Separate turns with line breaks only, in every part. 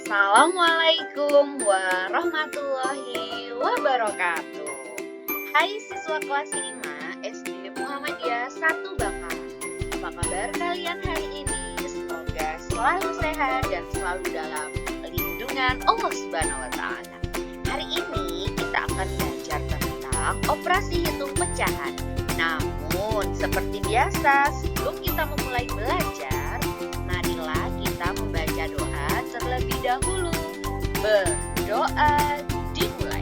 Assalamualaikum warahmatullahi wabarakatuh. Hai siswa kelas 5 SD Muhammadiyah 1 Bangkalan. Apa kabar kalian hari ini? Semoga selalu sehat dan selalu dalam lindungan Allah Subhanahu wa taala. Hari ini kita akan belajar tentang operasi hitung pecahan. Namun seperti biasa, sebelum kita memulai belajar, marilah kita membaca doa terlebih dahulu. Berdoa dimulai.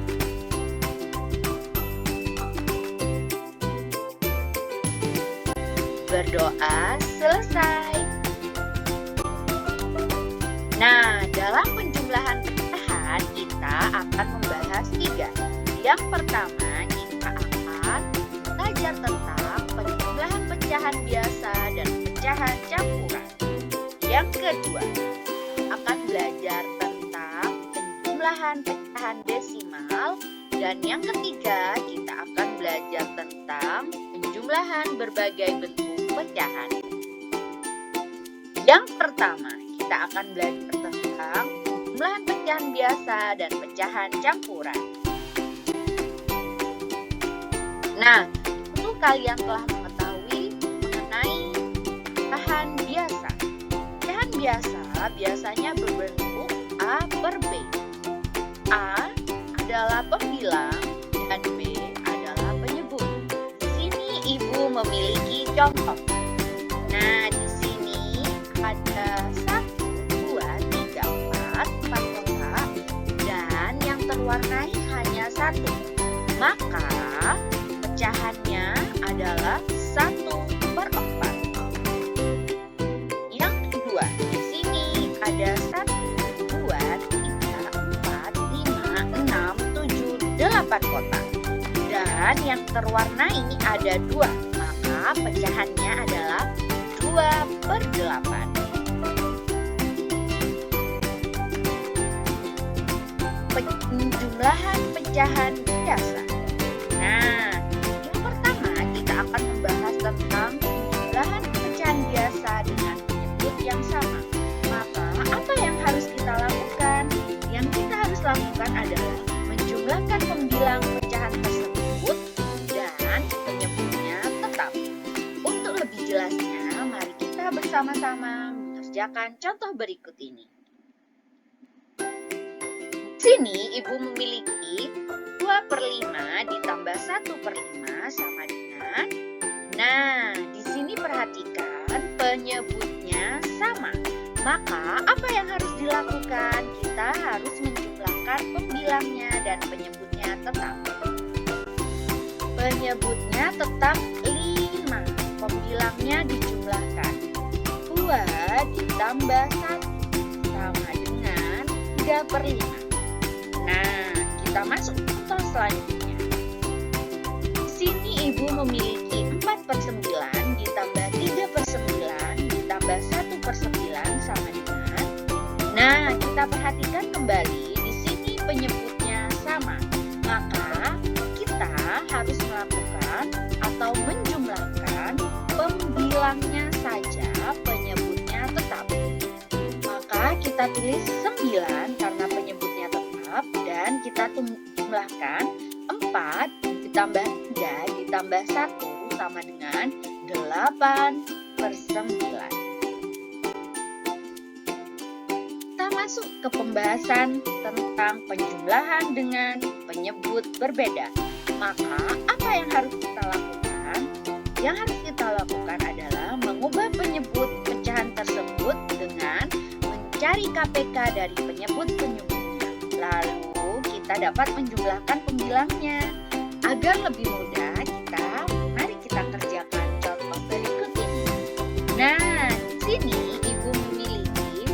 Berdoa selesai. Nah, dalam penjumlahan pecahan kita akan membahas 3. Yang pertama, kita akan belajar tentang penjumlahan pecahan biasa dan pecahan campuran. Yang kedua, akan belajar tentang penjumlahan pecahan desimal. Dan yang ketiga, kita akan belajar tentang penjumlahan berbagai bentuk pecahan. Yang pertama, kita akan belajar tentang penjumlahan pecahan biasa dan pecahan campuran. Nah, tentu kalian telah mengetahui mengenai pecahan biasa. Pecahan biasa biasanya berbentuk A per B. A adalah pembilang dan B adalah penyebut. Di sini Ibu memiliki contoh. Nah, di sini ada 1, 2, 3, 4 kotak dan yang terwarnai hanya 1. Maka pecahannya adalah 1/4. Yang kedua, di sini ada 1, 2, 3, 4, 5, 6, 7, 8 kotak. Dan yang terwarnai ada 2. Maka pecahannya adalah 2/8. Penjumlahan pecahan biasa. Nah, yang pertama kita akan membahas tentang penjumlahan pecahan biasa dengan penyebut yang sama. Maka apa yang harus kita lakukan? Yang kita harus lakukan adalah menjumlahkan pembilang pecahan tersebut dan penyebutnya tetap. Untuk lebih jelasnya, mari kita bersama-sama mengerjakan contoh berikut ini. Di sini Ibu memiliki 2/5 ditambah 1/5 sama dengan. Nah, di sini perhatikan penyebutnya sama. Maka apa yang harus dilakukan? Kita harus menjumlahkan pembilangnya dan penyebutnya tetap. Penyebutnya tetap 5. Pembilangnya dijumlahkan. 2 ditambah 1 sama dengan 3/5. Nah, kita masuk ke contoh selanjutnya. Di sini Ibu memiliki 4/9 ditambah 3/9 ditambah 1/9 sama dengan. Nah, kita perhatikan kembali di sini penyebutnya sama. Maka kita harus melakukan atau menjumlahkan pembilangnya saja, penyebutnya tetap. Maka kita tulis 9 karena penyebutnya tetap dan kita jumlahkan 4 ditambah 3 ditambah 1 sama dengan 8/9. Kita masuk ke pembahasan tentang penjumlahan dengan penyebut berbeda. Maka apa yang harus kita lakukan? Yang harus kita lakukan adalah mengubah penyebut pecahan tersebut dengan mencari KPK dari penyebut-penyebutnya. Lalu kita dapat menjumlahkan pembilangnya. Agar lebih mudah, mari kita kerjakan contoh berikut ini. Nah, di sini Ibu memiliki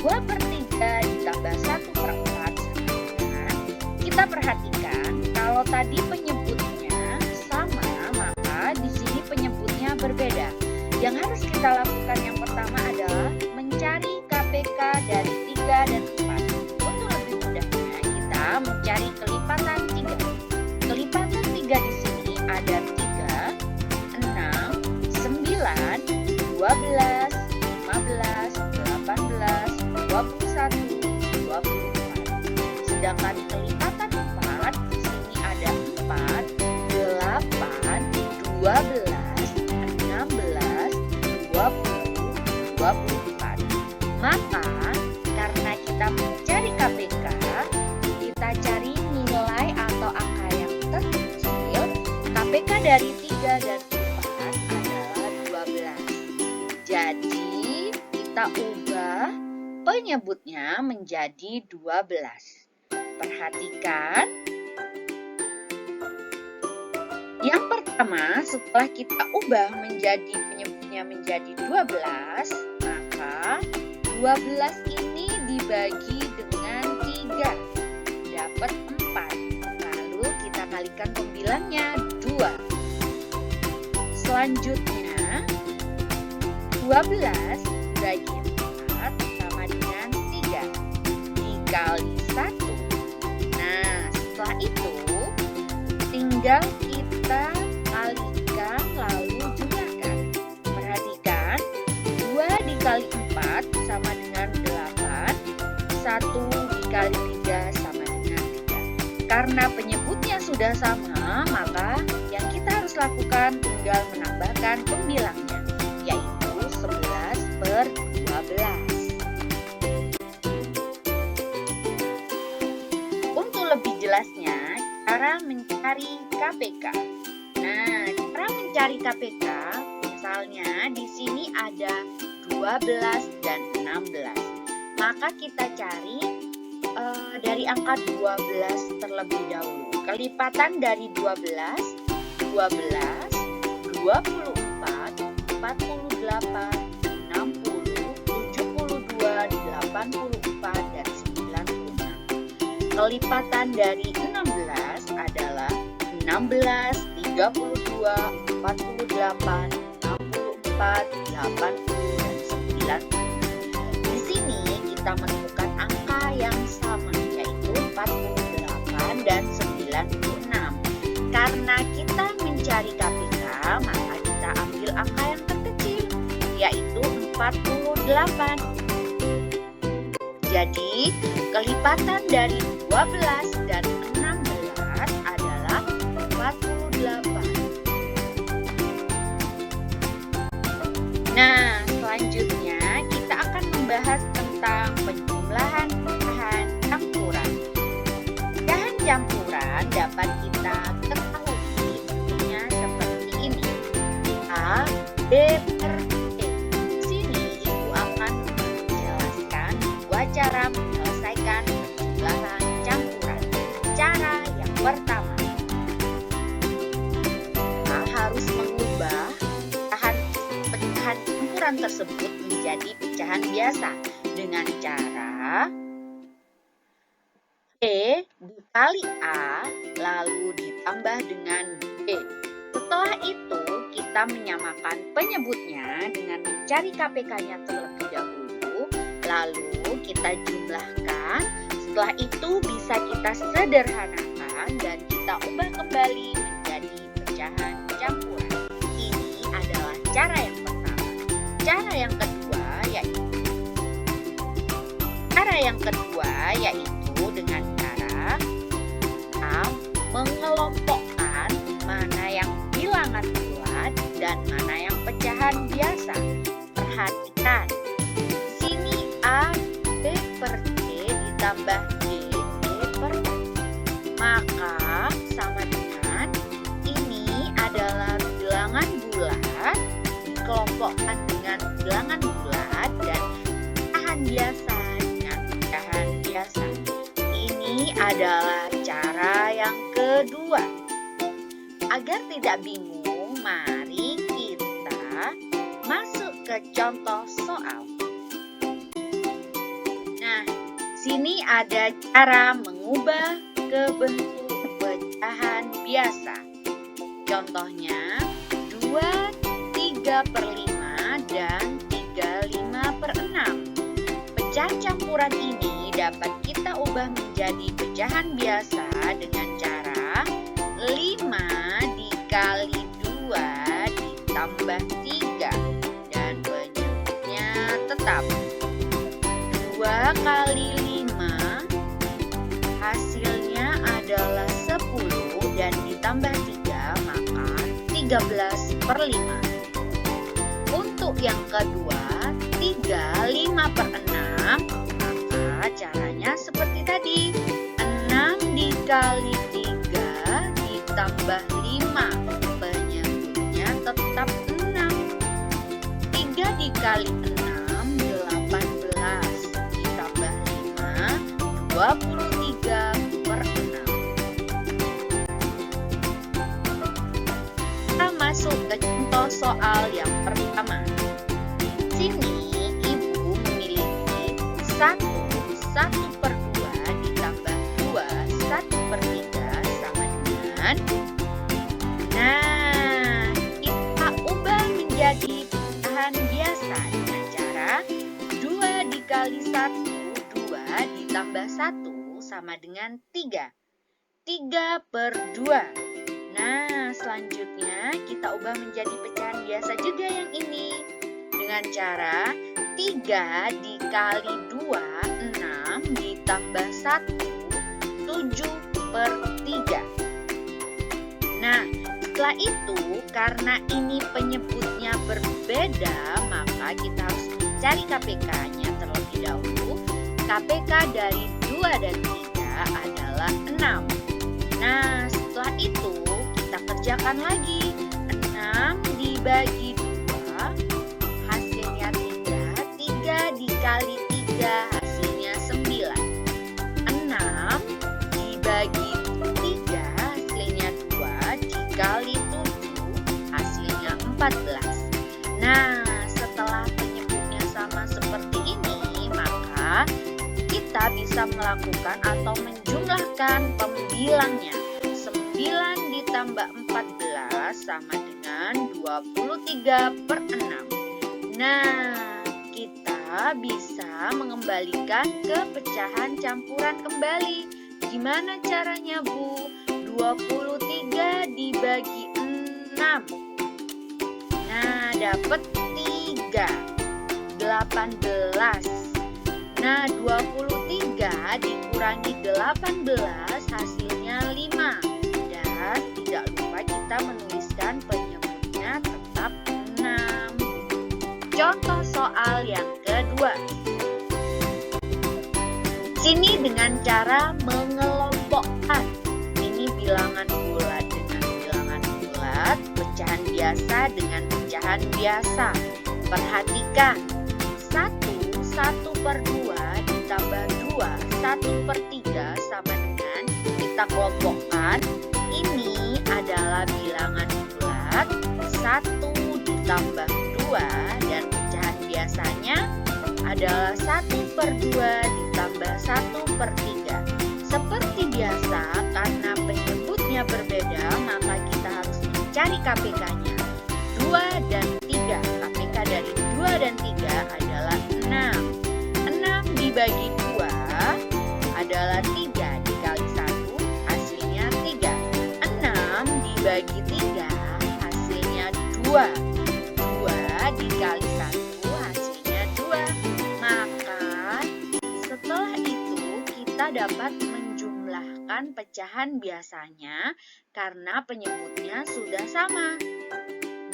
2/3 ditambah 1/4 sama dengan. Kita perhatikan kalau tadi penyebutnya sama, maka di sini penyebutnya berbeda. Yang harus kita lakukan yang pertama adalah mencari KPK dari 3 dan 4. Untuk lebih mudahnya, kita mencari kelipatan 3. Kelipatan 3 di sini ada 3, 6, 9, 12, 15, 18, 21, 22, mengadakan kelipatan 4, di sini ada 4, 8, 12, 16, 20, 24. Maka karena kita mencari KPK, kita cari nilai atau angka yang terkecil. KPK dari 3 dan 4 adalah 12. Jadi kita ubah penyebutnya menjadi 12. Perhatikan. Yang pertama, setelah kita ubah menjadi penyebutnya menjadi 12, maka 12 ini dibagi dengan 3, dapat 4. Lalu kita kalikan pembilangnya 2. Selanjutnya, 12 bagi 4 sama dengan 3 dikali 1. Nah, setelah itu tinggal kita kalikan lalu jumlahkan. Perhatikan, 2 dikali 4 sama dengan 8, 1 dikali 3 sama dengan 3. Karena penyebutnya sudah sama, maka yang kita harus lakukan tinggal menambahkan pembilangnya, yaitu 11/12. Untuk lebih jelasnya, cara mencari KPK. Nah, cara mencari KPK, misalnya di sini ada 12 dan 16. Maka kita cari dari angka 12 terlebih dahulu. Kelipatan dari 12, 12, 24, 48, 60, 72, 84, dan 96. Kelipatan dari 16 adalah 16, 32, 48, 64, 80, dan 90. Di sini kita menemukan angka yang sama, yaitu 48 dan 96. Karena kita mencari KPK, maka kita ambil angka yang terkecil, yaitu 48. Jadi, kelipatan dari 12 dan 16 adalah 48. Nah, selanjutnya kita akan membahas tentang penjumlahan pecahan campuran. Pecahan campuran dapat kita ketahui bentuknya seperti ini. A, B per E. Di sini Ibu akan menjelaskan dua cara menyelesaikan penjumlahan campuran. Cara yang pertama, kita harus mengubah pecahan campuran tersebut menjadi pecahan biasa dengan cara E dikali A lalu ditambah dengan B. Setelah itu kita menyamakan penyebutnya dengan mencari KPK-nya terlebih dahulu, lalu kita jumlahkan. Setelah itu bisa kita sederhanakan dan kita ubah kembali menjadi pecahan campuran. Ini adalah cara yang pertama. Cara yang kedua yaitu dengan cara A, mengelompokkan mana yang bilangan bulat dan mana yang pecahan biasa. Perhatikan, di sini A, B per D ditambah D, D per D. Maka sama dengan ini adalah bilangan bulat dikelompokkan dengan bilangan bulat dan pecahan biasa dengan pecahan biasa. Ini adalah cara yang kedua. Agar tidak bingung, mari kita masuk ke contoh soal. Nah, sini ada cara mengubah ke bentuk pecahan biasa. Contohnya 2/3/5 dan 3/5/6. Pecahan campuran ini dapat kita ubah menjadi pecahan biasa dengan cara 5 dikali 2 ditambah 3 dan penyebutnya tetap. 2 kali 5 hasilnya adalah 10 dan ditambah 3 maka 13/5. Untuk yang kedua 3/5/6, maka caranya seperti tadi. 6 dikali 3 ditambah 5, penyebutnya tetap 6. 3 dikali 6, 18, ditambah 5, 23/6. Kita masuk ke contoh soal yang pertama. Sini ibu memiliki 1/2 ditambah 2 1/3 sama dengan. Nah, kita ubah menjadi pecahan biasa dengan cara 2 dikali 1, 2 ditambah 1 sama dengan 3. 3/2. Nah, selanjutnya kita ubah menjadi pecahan biasa juga yang ini. Dengan cara 3 dikali 2, 6 ditambah 1, 7/3. Nah, setelah itu karena ini penyebutnya berbeda, maka kita harus mencari KPK-nya terlebih dahulu. KPK dari 2 dan 3 adalah 6. Nah, setelah itu kita kerjakan lagi. 6 dibagi 2, hasilnya 3. 3 dikali 3, hasilnya 9. 6 dibagi 3, hasilnya 2. Dikali 7, hasilnya 14. Nah, setelah penyebutnya sama seperti ini, maka kita bisa melakukan atau menjumlahkan pembilangnya. 9 ditambah 14 sama dengan 23/6. Nah, kita bisa mengembalikan ke pecahan campuran kembali. Gimana caranya, Bu? 23 dibagi 6. Nah, dapat 3. 18. Nah, 23 dikurangi 18 hasilnya 5. Dan tidak lupa kita menuliskan penyebutnya tetap 6. Contoh soal yang kedua. Sini dengan cara mengelompokkan. Ini bilangan bulat dengan bilangan bulat, pecahan biasa dengan pecahan biasa. Perhatikan. 1/2 ditambah 2 1/3 sama dengan, kita kelompokkan. Ini adalah bilangan bulat. 1 ditambah 2 dan pecahan biasanya adalah 1/2 ditambah 1/3. Seperti biasa, karena penyebutnya berbeda, maka kita harus mencari KPK-nya. 2 dan 3. KPK dari 2 dan 3 adalah 6. 6 dibagi 2 adalah 3 dikali 1, hasilnya 3. 6 dibagi 3, hasilnya 2. 2 dikali 1, hasilnya 2. Maka setelah itu kita dapat menjumlahkan pecahan biasanya karena penyebutnya sudah sama.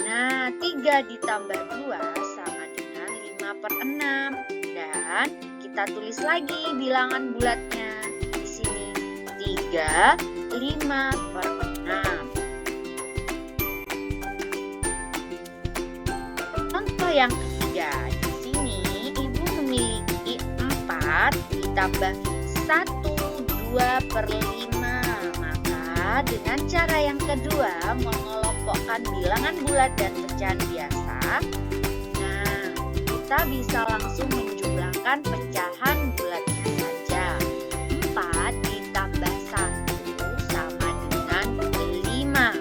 Nah, 3 ditambah 2 sama dengan 5/6. Dan kita tulis lagi bilangan bulatnya. Di sini 3, 5/6. Contoh yang ketiga. Di sini ibu memiliki 4 ditambah 1, 2/5. Maka dengan cara yang kedua, mengelompokkan bilangan bulat dan pecahan biasa. Nah, kita bisa langsung menjumlahkan pecahan bulatnya saja. 4 ditambah 1 sama dengan 5.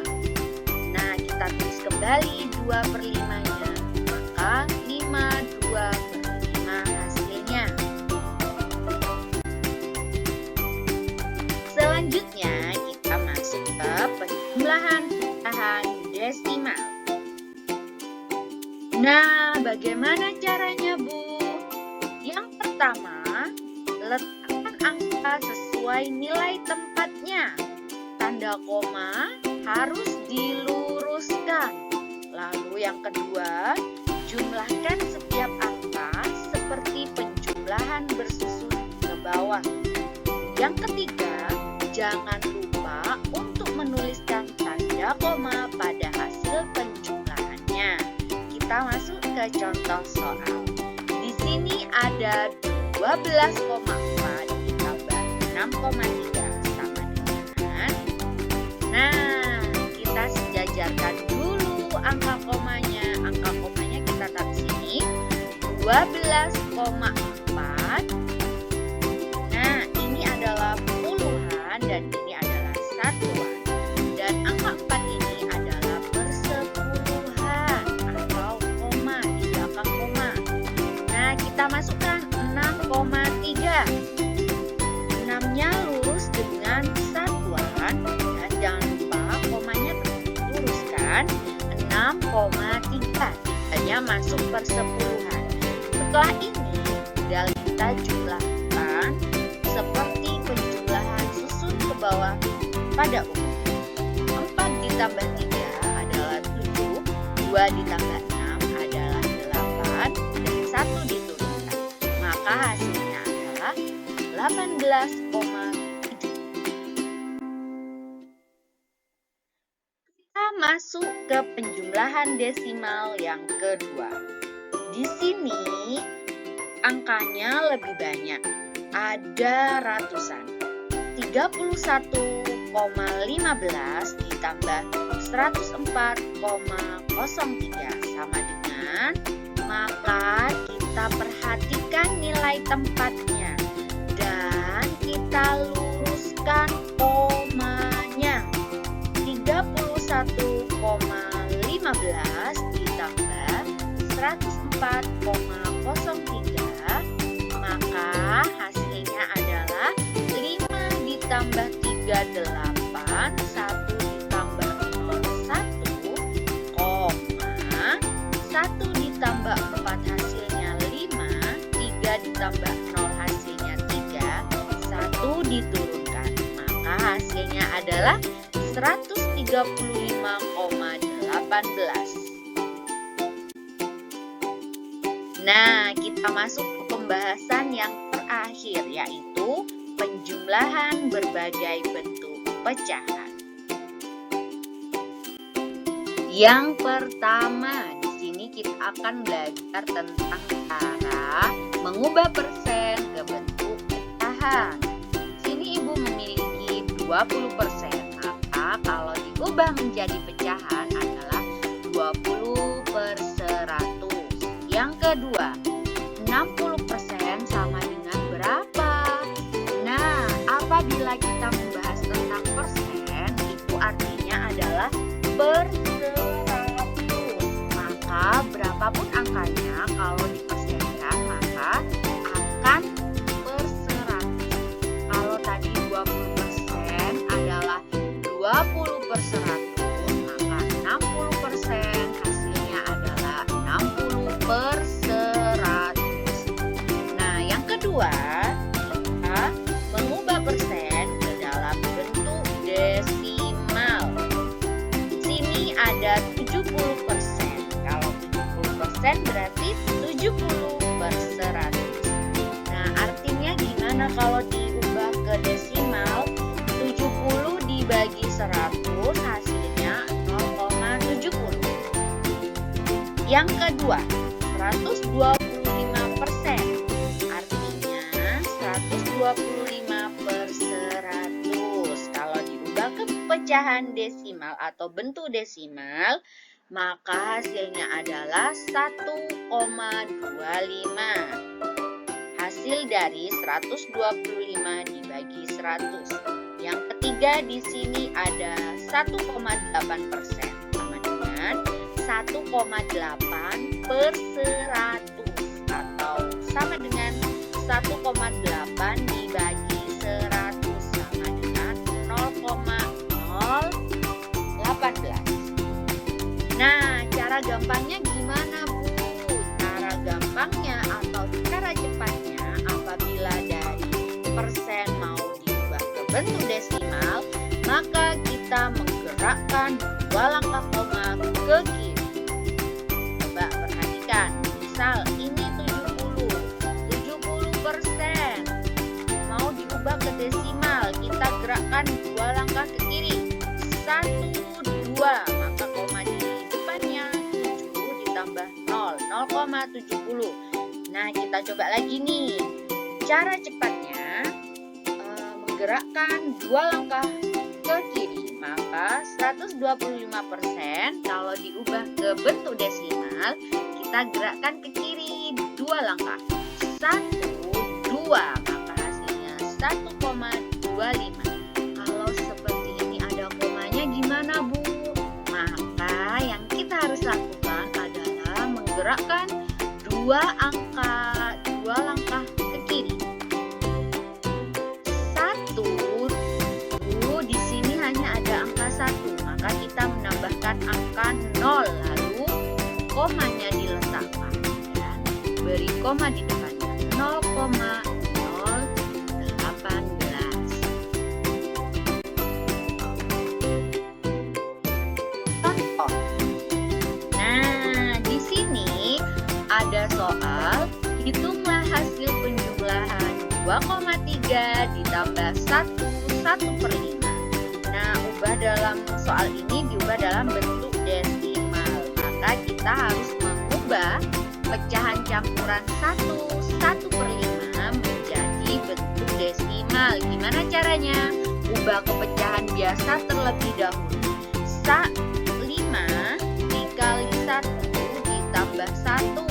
Nah, kita tulis kembali 2/5-nya. Maka 5, 2/5 hasilnya. Selanjutnya, kita masuk ke penjumlahan pecahan desimal. Nah, bagaimana caranya, Bu? Yang pertama, letakkan angka sesuai sesuai nilai tempatnya. Tanda koma harus diluruskan. Lalu yang kedua, jumlahkan setiap angka seperti penjumlahan bersusun ke bawah. Yang ketiga, jangan lupa untuk menuliskan tanda koma pada hasil penjumlahannya. Kita masuk ke contoh soal. Di sini ada 12,4 ditambah 6,3 sama dengan. Nah, kita sejajarkan dulu angka komanya. Angka komanya kita taruh sini. 12,4. Nah, ini adalah puluhan dan ini adalah satuan. Dan angka 4 ini adalah persepuluhan atau koma di belakang koma. Nah, kita masukkan 6,3. 6-nya lurus dengan satuan dan jangan lupa komanya luruskan 6,3. Hanya masuk persepuluhan. Setelah ini tinggal kita jumlahkan seperti penjumlahan susun ke bawah pada umumnya. 4 ditambah 3 adalah 7, 2 ditambah 6 adalah 8, dan 1 diturunkan. Maka hasilnya adalah 18,7. Kita masuk ke penjumlahan desimal yang kedua. Di sini angkanya lebih banyak, ada ratusan. 31,15 ditambah 104,03 sama dengan, maka kita perhatikan nilai tempatnya dan kita luruskan komanya. 31,15 ditambah 104,03, maka hasilnya adalah 5 ditambah 3, 8, 1 ditambah 0, 1, 1 ditambah 4 hasilnya 5, 3 ditambah 0 hasilnya 3, 1 diturunkan. Maka hasilnya adalah 135,18. Nah, kita masuk ke pembahasan yang terakhir, yaitu penjumlahan berbagai bentuk pecahan. Yang pertama, di sini kita akan belajar tentang cara mengubah persen ke bentuk pecahan. Di sini Ibu memiliki 20%, maka kalau diubah menjadi pecahan adalah 20 per 100. Yang kedua, 60% sama dengan berapa? Nah, apabila kita membahas tentang persen, itu artinya adalah per 100. Maka berapapun angkanya, kalau dipersenkan maka akan per 100. Kalau tadi 20% adalah 20 per 100, maka 60% hasilnya adalah 60 per 100. Nah, yang kedua, kita mengubah persen ke dalam bentuk desimal. Di sini ada 70%. Kalau 70% berarti 70 per 100. Nah, artinya gimana kalau diubah ke desimal? 70 dibagi 100 hasilnya 0,70. Yang kedua, 125%. Artinya 125 per 100. Kalau diubah ke pecahan desimal atau bentuk desimal, maka hasilnya adalah 1,25. Hasil dari 125 dibagi 100. Yang ketiga di sini ada 1,8%, sama dengan 1,8 per 100 atau sama dengan 1,8 dibagi 100 sama dengan 0,018. Nah, cara gampangnya gimana, Bu? Cara gampangnya atau cara cepatnya apabila dari persen mau diubah bentuk desimal, maka kita menggerakkan 2 langkah koma ke kiri. Coba perhatikan, misal ini 70%. Mau diubah ke desimal, kita gerakkan 2 langkah ke kiri. 1, 2, maka koma di depannya 7 ditambah 0, 0,70. Nah, kita coba lagi nih. Cara cepatnya menggerakkan 2 langkah ke kiri, maka 125% kalau diubah ke bentuk desimal, kita gerakkan ke kiri 2 langkah. 1, 2, maka hasilnya 1,25. Kalau seperti ini ada komanya gimana, Bu? Maka yang kita harus lakukan adalah menggerakkan 2 langkah ke kiri. 1, di sini hanya ada angka 1, maka kita menambahkan angka 0, lalu komanya diletakkan dan beri koma di depannya 0,018. Contoh. Nah, di sini ada soal, hitunglah hasil penjumlahan 2,3 ditambah 1/5. Nah, dalam soal ini diubah dalam bentuk desimal, maka kita harus mengubah pecahan campuran 1/5 menjadi bentuk desimal. Gimana caranya? Ubah ke pecahan biasa terlebih dahulu. 5 dikali 1 ditambah 1,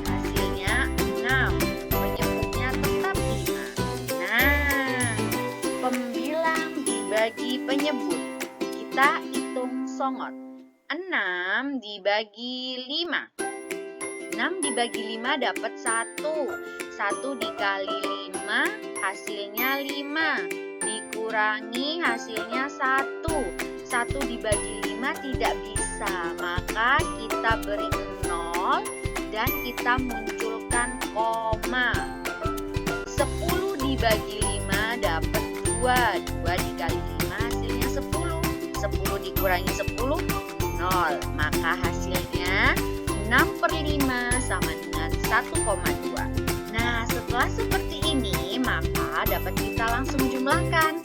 hasilnya 6. Penyebutnya tetap 5. Nah, pembilang dibagi penyebut. Kita hitung songot. 6 dibagi 5. 6 dibagi 5 dapat 1. 1 dikali 5 hasilnya 5. Dikurangi hasilnya 1. 1 dibagi 5 tidak bisa, maka kita beri 0 dan kita munculkan koma. 10 dibagi 5 dapat 2. 2 dikali 5 hasilnya 10. 10 dikurangi 10, 0. Maka hasilnya 6/5 sama dengan 1,2. Nah, setelah seperti ini, maka dapat kita langsung jumlahkan.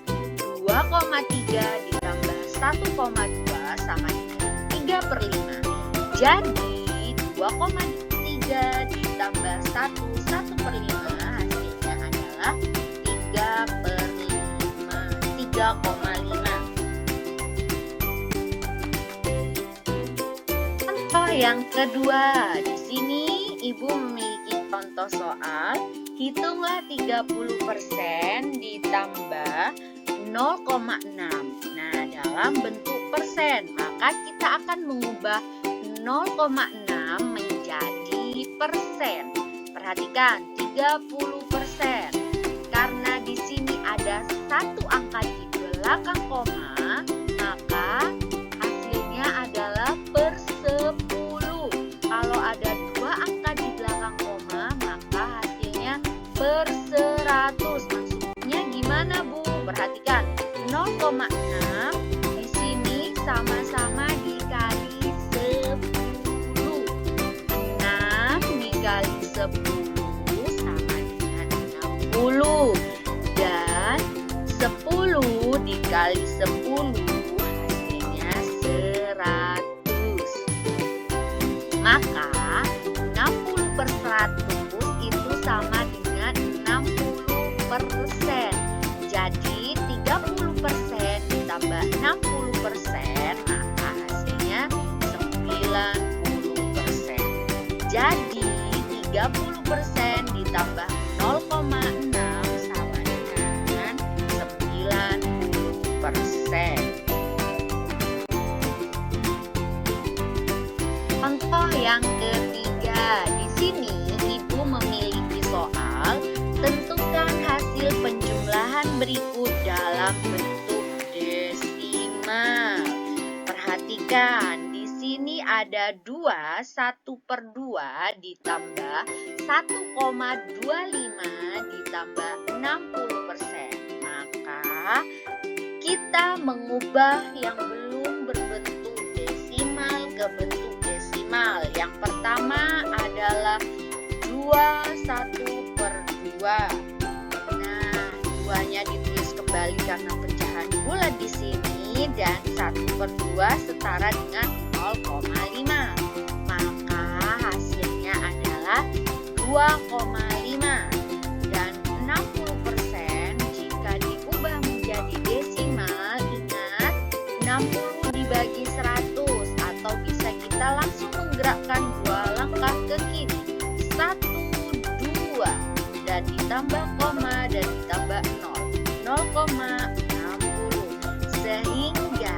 2,3 ditambah 1,2 sama dengan 3/5. Jadi, 2,3 ditambah 1/5 hasilnya adalah 3/5. 3,5. Contoh yang kedua, di sini Ibu memiliki contoh soal, hitunglah 30% ditambah 0,6. Nah, dalam bentuk persen, maka kita akan mengubah 0,6 menjadi persen. Perhatikan, 30%. Karena di sini ada satu angka di belakang koma, maka hasilnya adalah per 10. Kalau ada dua angka di belakang koma, maka hasilnya per 100. Maksudnya gimana, Bu? Perhatikan, 0,6 di sini sama-sama dikali 10. 6 dikali 10 sama dengan 60. Dan 10 dikali 10 hasilnya 100. Maka 60/100 itu sama dengan 60%. Jadi 30% ditambah 60%, maka hasilnya 90%. Jadi 30% ditambah 0,6 sama dengan 90%. Contoh yang ketiga, di sini Ibu memiliki soal, tentukan hasil penjumlahan berikut dalam bentuk desimal. Perhatikan, di sini ada 2, 1/2 ditambah 1,25 ditambah 60%. Maka mengubah yang belum berbentuk desimal ke bentuk desimal. Yang pertama adalah 21/2. Nah, 2-nya ditulis kembali karena pecahan bulat di sini, dan 1/2 setara dengan 0,5. Maka hasilnya adalah 2,5. Dan 60% jika diubah menjadi desimal, ingat 60 dibagi 100, atau bisa kita langsung menggerakkan 2 langkah ke kiri. 1, 2, dan ditambah koma dan ditambah 0,60. Sehingga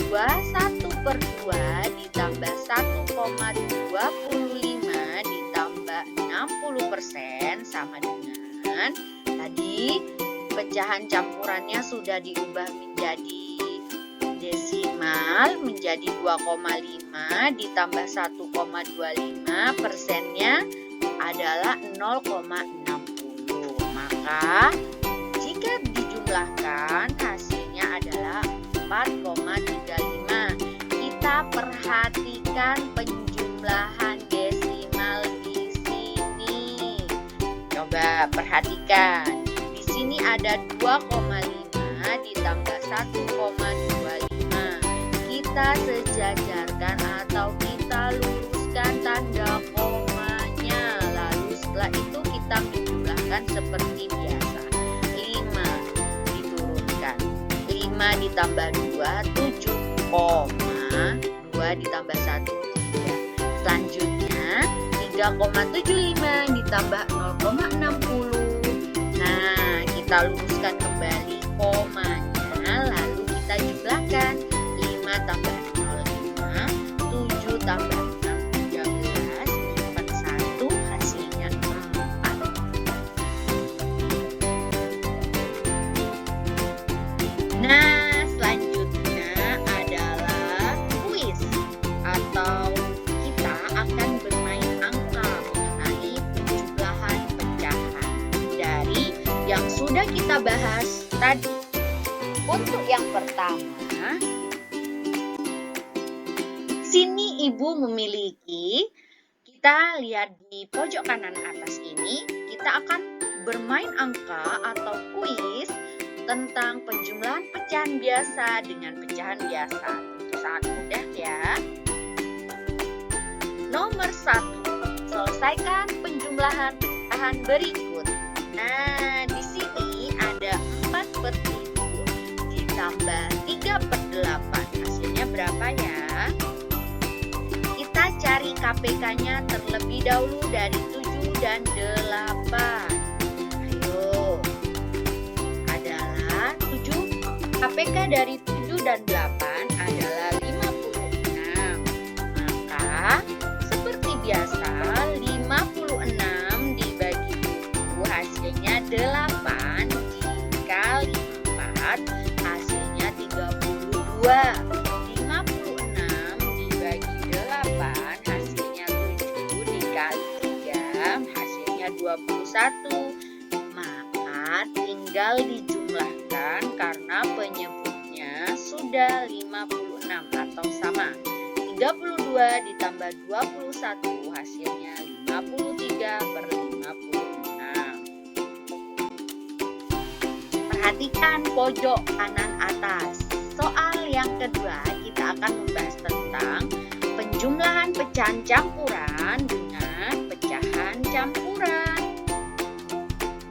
21/2 ditambah 1,25 ditambah 60% sama dengan tadi pecahan campurannya sudah diubah menjadi desimal menjadi 2,5 ditambah 1,25, persennya adalah 0,60. Maka jika dijumlahkan hasilnya adalah 4,35. Kita perhatikan penjumlahan desimal di sini. Coba perhatikan. Di sini ada 2,5 ditambah 1,25. Kita sejajarkan atau kita luruskan tanda komanya. Lalu setelah itu kita menjumlahkan seperti biasa. 5 diturunkan. 5 ditambah 2, 7, 2 ditambah 1, 3. Selanjutnya 3,75 ditambah 0,60. Nah, kita luruskan kembali komanya, lalu kita jumlahkan. 5 tambah 0, 5, 7 tambah 6, 13, 41, hasilnya 4. Nah, selanjutnya adalah kuis, atau kita akan bermain angka mengenai penjumlahan pecahan dari yang sudah kita bahas tadi. Untuk yang pertama, sini ibu memiliki, kita lihat di pojok kanan atas ini, kita akan bermain angka atau kuis tentang penjumlahan pecahan biasa dengan pecahan biasa. Tentu sangat mudah ya. Nomor 1, selesaikan penjumlahan pecahan berikut. Nah, di sini ada 4/7 ditambah 3/8. Hasilnya berapa ya? Kita cari KPK-nya terlebih dahulu dari 7 dan 8. Ayo. Adalah 7. KPK dari 7 dan 8 adalah 56. Maka seperti biasa 56 dibagi 7 hasilnya 8 dikali 4 hasilnya 32. 56 dibagi 8 hasilnya 7 dikali 3 hasilnya 21. Maka tinggal dijumlahkan karena penyebutnya sudah 56 atau sama. 32 ditambah 21 hasilnya 53/56. Perhatikan pojok kanan atas. Soal yang kedua kita akan membahas tentang penjumlahan pecahan campuran dengan pecahan campuran.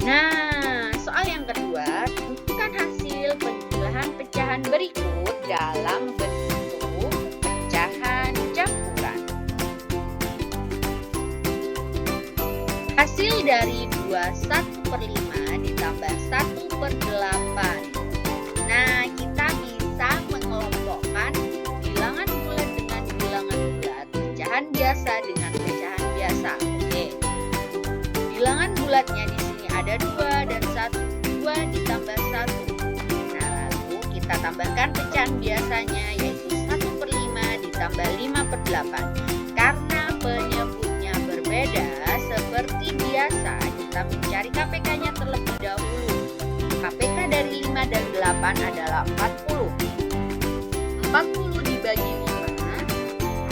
Nah, soal yang kedua, tentukan hasil penjumlahan pecahan berikut dalam bentuk pecahan campuran. Hasil dari 21/5 ditambah 1/8. Nah, kita bisa mengelompokkan bilangan bulat dengan bilangan bulat, pecahan biasa dengan pecahan biasa. Oke. Bilangan bulatnya di sini ada 2 dan 1. 2 ditambah 1. Nah, lalu kita tambahkan pecahan biasanya, yaitu 1/5 ditambah 5/8. Karena penyebutnya berbeda, seperti biasa kita mencari KPK-nya terlebih dahulu. KPK dari 5 dan 8 adalah 40. 40 dibagi 5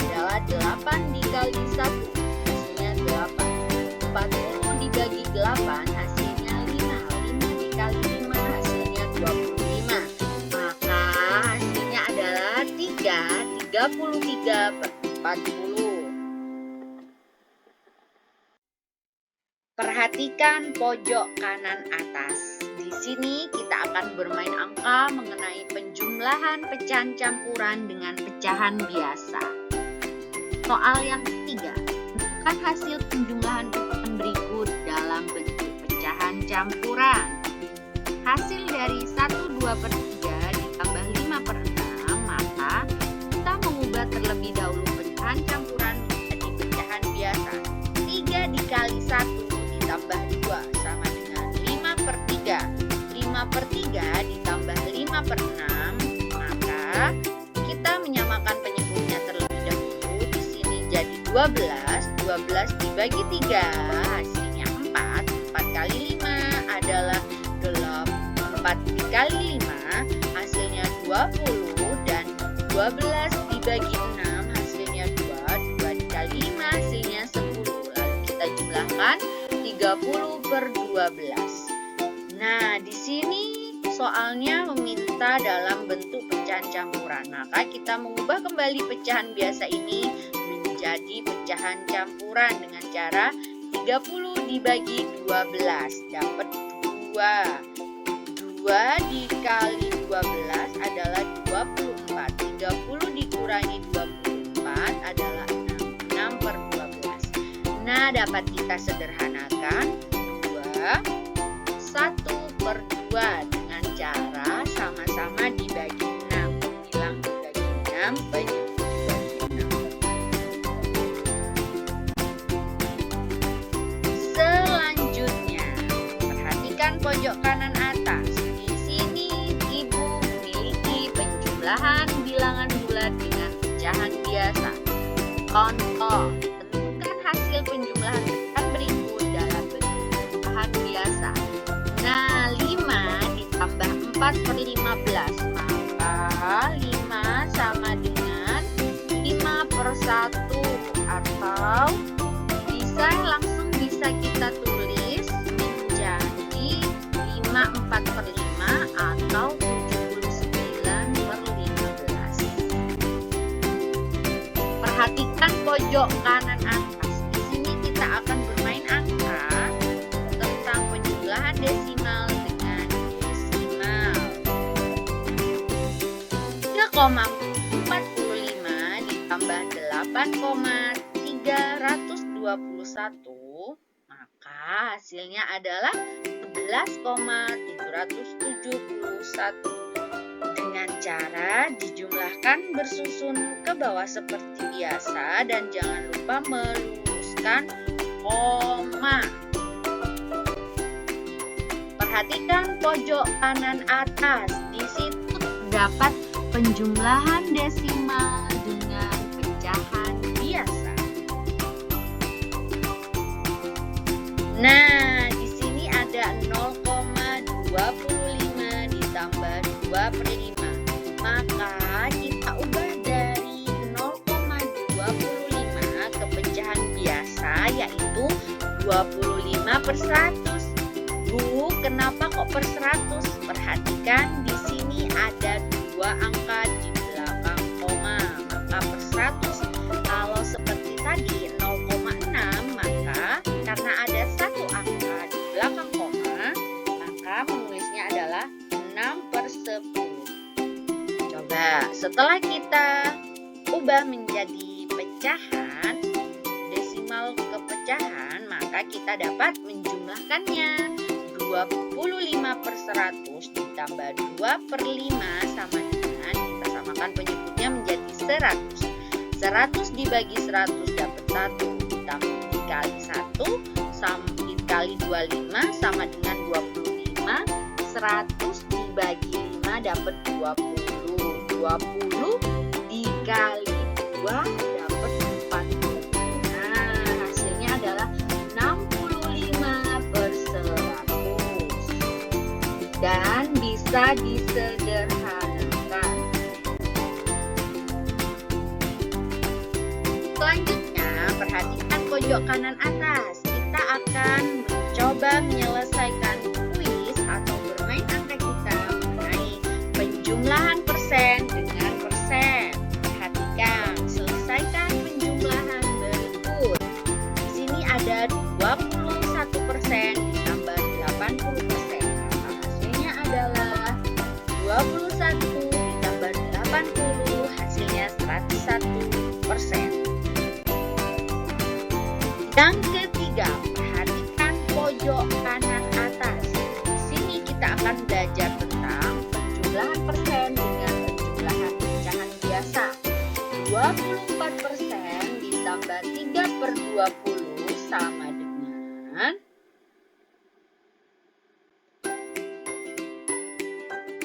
adalah 8 dikali 1, hasilnya 8. 40 dibagi 8 hasilnya 5. 5 dikali 5 hasilnya 25. Maka hasilnya adalah 33/40. Perhatikan pojok kanan atas. Di sini kita akan bermain angka mengenai penjumlahan pecahan campuran dengan pecahan biasa. Soal yang ketiga, tentukan hasil penjumlahan pecahan berikut dalam bentuk pecahan campuran. Hasil dari 1/2/3 ditambah 5/6, maka kita mengubah terlebih dahulu pecahan campuran menjadi pecahan biasa. 3 dikali 1 ditambah 2 sama dengan 5/3. 5/3 ditambah 5/6, maka kita menyamakan penyebutnya terlebih dahulu. Di sini jadi 12. 12 dibagi 3 hasilnya 4. 4 kali 5 adalah 4 dikali 5 hasilnya 20, dan 12 dibagi 6 hasilnya 2. 2 dikali 5 hasilnya 10. Lalu kita jumlahkan 30/12. Nah, di sini soalnya meminta dalam bentuk pecahan campuran. Maka kita mengubah kembali pecahan biasa ini menjadi pecahan campuran dengan cara 30 dibagi 12 dapat 2. 2 dikali 12 adalah 24. 30 dikurangi 24 adalah 6. 6/12. Nah, dapat kita sederhanakan 1/2 dengan cara sama-sama dibagi 6. Bilang dibagi 6, banyak dibagi 6. Selanjutnya, perhatikan pojok kanan atas. Di sini Ibu memiliki penjumlahan bilangan bulat dengan pecahan biasa. Contoh, tentukan hasil penjumlahan pecahan berikut dalam bentuk pecahan biasa. Nah, 5 ditambah 4/15, maka 5 sama dengan 5/1, atau langsung bisa kita tulis menjadi 5/4/5 atau 79/15. Perhatikan pojok kanan atas. Di sini kita akan bermain angka tentang penjumlahan desimal dengan desimal. 3,45 ditambah 8,321, maka hasilnya adalah 11,371. Dengan cara dijumlahkan bersusun ke bawah seperti biasa, dan jangan lupa meluruskan koma. Perhatikan pojok kanan atas. Di situ terdapat penjumlahan desimal dengan pecahan biasa. Nah, di sini ada 0,25 ditambah 2/5. Maka kita ubah dari 0,25 ke pecahan biasa, yaitu 25/100. Bu, kenapa kok per 100? Perhatikan di sini ada 2 angka di belakang koma, maka per 100. Kalau seperti tadi 0,6, maka karena ada 1 angka di belakang koma, maka menulisnya adalah 6/10. Coba setelah kita ubah menjadi pecahan, desimal ke pecahan, maka kita dapat menjumlahkannya. 25/100 ditambah 2/5 sama dengan, kita samakan penyebutnya menjadi 100. 100 dibagi 100 dapat 1, ditambah dikali 1 dikali 25 sama dengan 25. 100 dibagi 5 dapat 20. 20 dikali 2 dapat 40. Nah, hasilnya adalah 65/100. dan bisa disederhanakan. Selanjutnya, perhatikan pojok kanan atas. Kita akan mencoba menyelesaikan kuis atau bermain angka kita mengenai penjumlahan persen dengan persen. Perhatikan, selesaikan penjumlahan berikut. Di sini ada 21% ditambah 80%. Maka hasilnya adalah 21 ditambah 80, hasilnya 101%. Yang ketiga, perhatikan pojok kanan atas. Di sini kita akan belajar tentang penjumlahan persen dengan penjumlahan pecahan biasa. 24% ditambah 3/20 sama dengan,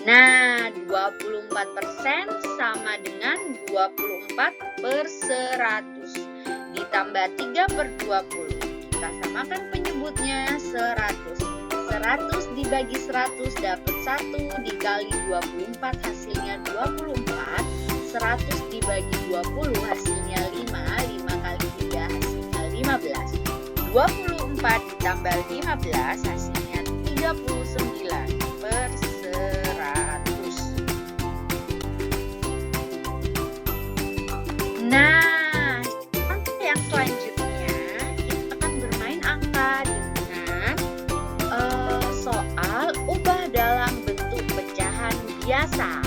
nah, 24% sama dengan 24/100 ditambah 3/20. Kita samakan penyebutnya 100. 100 dibagi 100 dapat 1 dikali 24 hasilnya 24. 100 dibagi 20 hasilnya 5. 5 kali 3 hasilnya 15. 24 ditambah 15 hasilnya 39/100. Nah, yang selanjutnya kita akan bermain angka dengan soal ubah dalam bentuk pecahan biasa.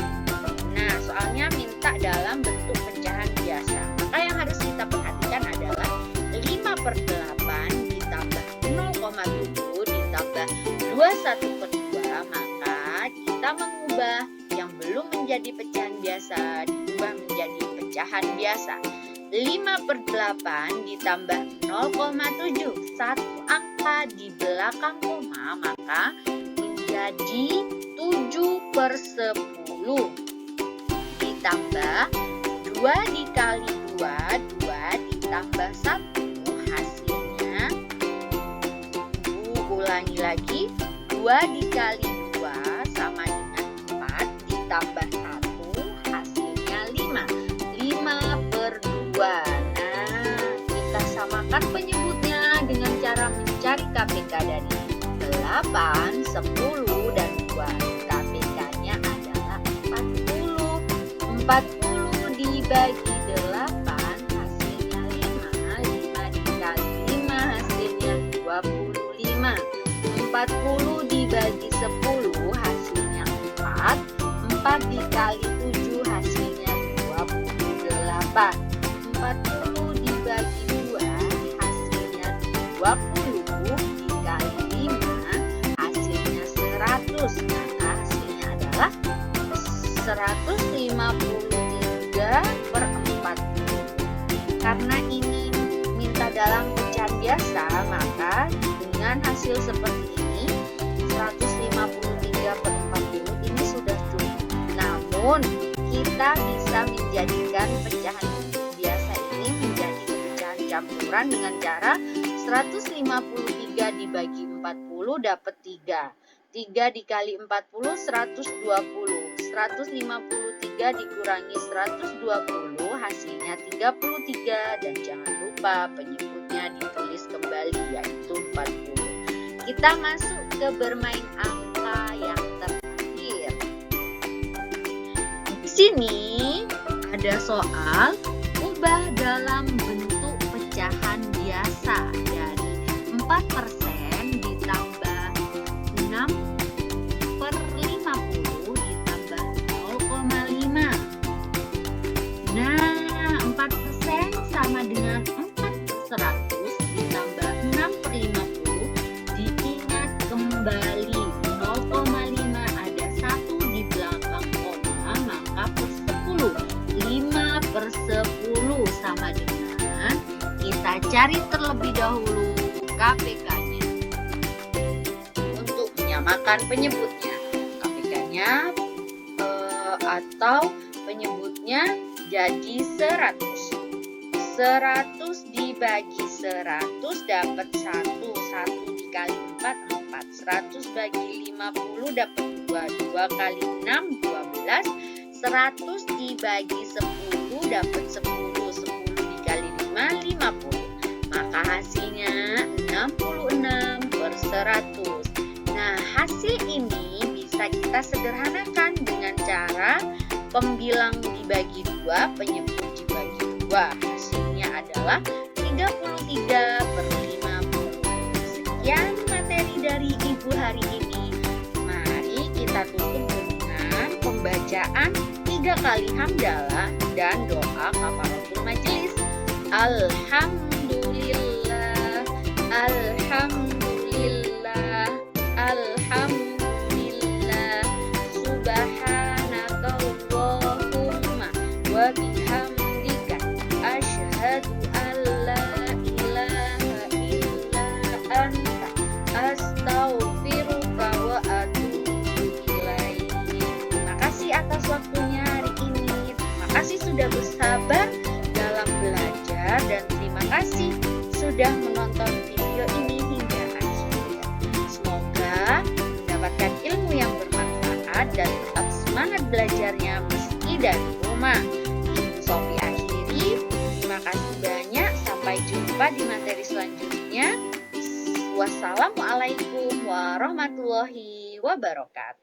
Nah, soalnya minta dalam bentuk pecahan biasa. Maka yang harus kita perhatikan adalah 5/8 ditambah 0,7 ditambah 21/2. Maka kita mengubah yang belum menjadi pecahan biasa diubah menjadi pecahan biasa. 5/8 ditambah 0,7, satu angka di belakang koma, maka menjadi 7/10 ditambah 2 dikali 2, 2 ditambah 1 hasilnya, ulangi lagi, 2 dikali 2 sama dengan 4 ditambah 1 hasilnya 5. 5/2. Nah, kita samakan penyebutnya dengan cara mencari KPK dari 8, 10, dan 2. KPK-nya adalah 40. 40 dibagi 8 hasilnya 5. 5 dikali 5 hasilnya 25. 40 dibagi 10 hasilnya 4. 4 dikali 7 hasilnya 28. 40 dibagi 2 hasilnya 20 dikali 5 hasilnya 100. Maka hasilnya adalah 153/40. Karena ini minta dalam pecahan biasa, maka dengan hasil seperti ini 153/40 ini sudah cukup. Namun kita bisa menjadikan pecahan biasa ini menjadi pecahan campuran dengan cara 153 dibagi 40 dapat 3. 3 dikali 40 120. 153 dikurangi 120 hasilnya 33, dan jangan lupa penyebutnya ditulis kembali yaitu 40. Kita masuk ke bermain angka yang terakhir. Di sini ada soal ubah dalam bentuk pecahan biasa dari 4% ditambah 6/50 ditambah 0,5. Nah, 4% sama dengan 4/100 ditambah 6/50. Diingat kembali 0,5 ada 1 di belakang koma, maka per 10. 5/10 sama dengan, kita cari terlebih dahulu KPK-nya. Untuk menyamakan penyebutnya, KPK-nya atau penyebutnya jadi 100. 100 dibagi 100 dapat 1. 1 dikali 4, 4. 100 bagi 50 dapat 2. 2 kali 6, 12. 100 dibagi 10 dapat 10. 10 dikali 5, 50. Maka hasilnya 66/100. Nah, hasil ini bisa kita sederhanakan dengan cara pembilang dibagi 2, penyebut dibagi 2. Hasilnya adalah 33/50. Sekian materi dari Ibu hari ini. Mari kita tutup dengan pembacaan 3 kali hamdalah dan doa kafaratul majelis. Alhamdulillah, alhamdulillah, alhamdulillah. Subhanakallahumma wa bihamdika asyhadu an la ilaha illa anta astaghfiruka wa atubu ilaik. Terima kasih atas waktunya hari ini. Terima kasih sudah bersabar dalam belajar dan terima kasih sudah menonton video ini hingga akhir. Semoga mendapatkan ilmu yang bermanfaat dan tetap semangat belajarnya meski dari rumah. Ibu Sofi akhiri. Terima kasih banyak. Sampai jumpa di materi selanjutnya. Wassalamualaikum warahmatullahi wabarakatuh.